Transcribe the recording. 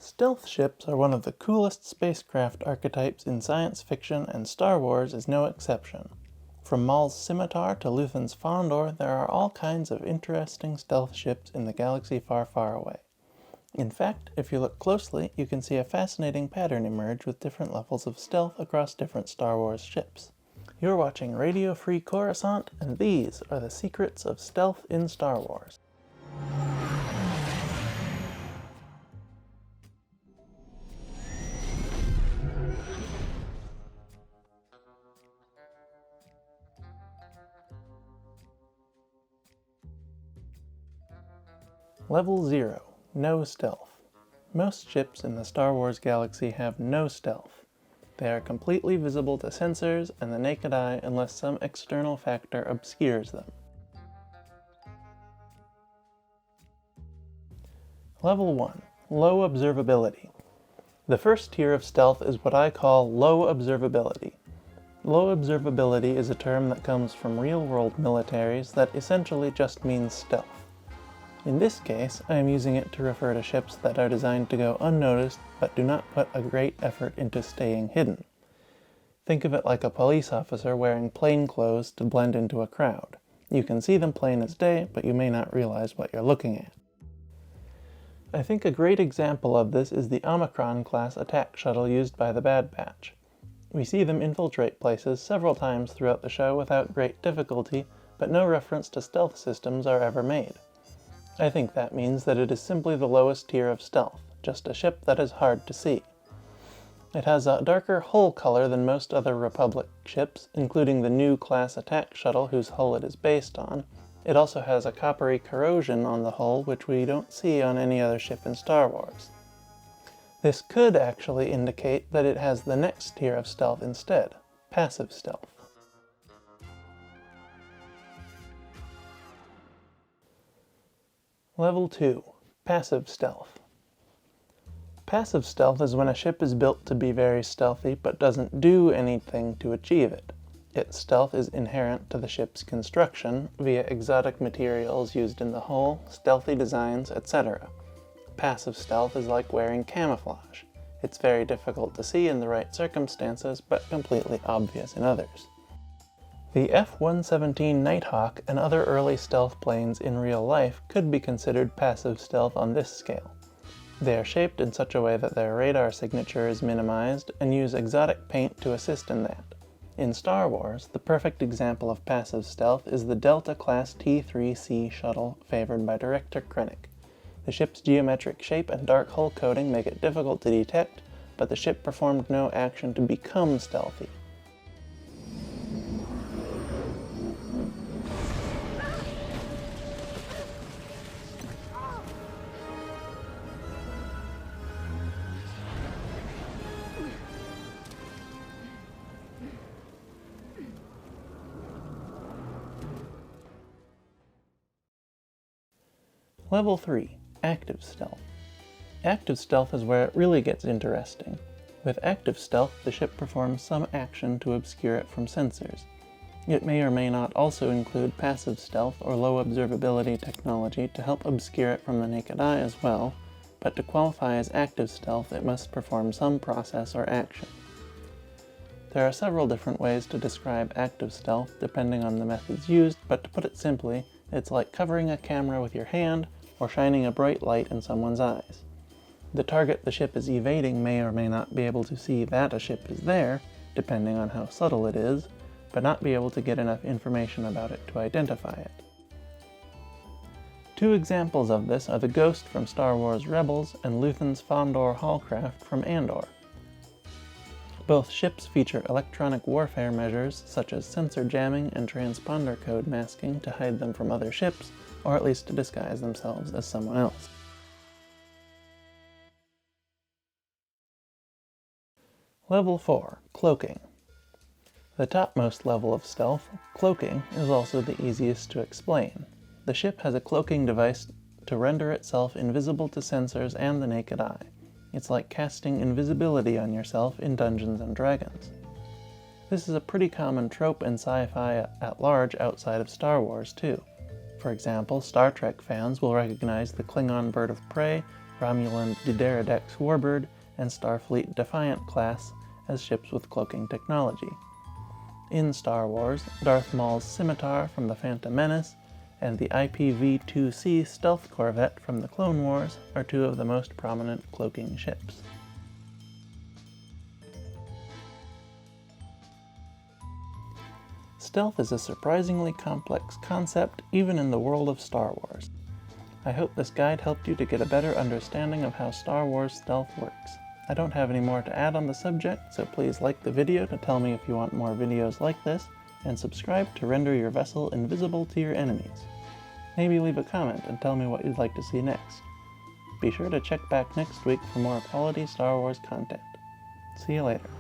Stealth ships are one of the coolest spacecraft archetypes in science fiction, and Star Wars is no exception. From Maul's scimitar to Luthen's Fondor, there are all kinds of interesting stealth ships in the galaxy far, far away. In fact, if you look closely, you can see a fascinating pattern emerge with different levels of stealth across different Star Wars ships. You're watching Radio Free Coruscant, and these are the secrets of stealth in Star Wars. Level 0. No stealth. Most ships in the Star Wars galaxy have no stealth. They are completely visible to sensors and the naked eye unless some external factor obscures them. Level 1. Low observability. The first tier of stealth is what I call low observability. Low observability is a term that comes from real-world militaries that essentially just means stealth. In this case, I am using it to refer to ships that are designed to go unnoticed but do not put a great effort into staying hidden. Think of it like a police officer wearing plain clothes to blend into a crowd. You can see them plain as day, but you may not realize what you're looking at. I think a great example of this is the Omicron-Class attack shuttle used by the Bad Batch. We see them infiltrate places several times throughout the show without great difficulty, but no reference to stealth systems are ever made. I think that means that it is simply the lowest tier of stealth, just a ship that is hard to see. It has a darker hull color than most other Republic ships, including the new class attack shuttle whose hull it is based on. It also has a coppery corrosion on the hull which we don't see on any other ship in Star Wars. This could actually indicate that it has the next tier of stealth instead, passive stealth. Level 2. Passive stealth. Passive stealth is when a ship is built to be very stealthy but doesn't do anything to achieve it. Its stealth is inherent to the ship's construction via exotic materials used in the hull, stealthy designs, etc. Passive stealth is like wearing camouflage. It's very difficult to see in the right circumstances but completely obvious in others. The F-117 Nighthawk and other early stealth planes in real life could be considered passive stealth on this scale. They are shaped in such a way that their radar signature is minimized and use exotic paint to assist in that. In Star Wars, the perfect example of passive stealth is the Delta-class T-3C shuttle favored by Director Krennic. The ship's geometric shape and dark hull coating make it difficult to detect, but the ship performed no action to become stealthy. Level 3. Active stealth. Active stealth is where it really gets interesting. With active stealth, the ship performs some action to obscure it from sensors. It may or may not also include passive stealth or low observability technology to help obscure it from the naked eye as well, but to qualify as active stealth it must perform some process or action. There are several different ways to describe active stealth depending on the methods used, but to put it simply, it's like covering a camera with your hand or shining a bright light in someone's eyes. The target the ship is evading may or may not be able to see that a ship is there, depending on how subtle it is, but not be able to get enough information about it to identify it. Two examples of this are the Ghost from Star Wars Rebels and Luthen's Fondor Hallcraft from Andor. Both ships feature electronic warfare measures such as sensor jamming and transponder code masking to hide them from other ships, or at least to disguise themselves as someone else. Level 4. Cloaking. The topmost level of stealth, cloaking, is also the easiest to explain. The ship has a cloaking device to render itself invisible to sensors and the naked eye. It's like casting invisibility on yourself in Dungeons & Dragons. This is a pretty common trope in sci-fi at large outside of Star Wars, too. For example, Star Trek fans will recognize the Klingon Bird of Prey, Romulan D'Deridex Warbird, and Starfleet Defiant class as ships with cloaking technology. In Star Wars, Darth Maul's Scimitar from the Phantom Menace and the IPV-2C stealth corvette from the Clone Wars are two of the most prominent cloaking ships. Stealth is a surprisingly complex concept even in the world of Star Wars. I hope this guide helped you to get a better understanding of how Star Wars stealth works. I don't have any more to add on the subject, so please like the video to tell me if you want more videos like this, and subscribe to render your vessel invisible to your enemies. Maybe leave a comment and tell me what you'd like to see next. Be sure to check back next week for more quality Star Wars content. See you later.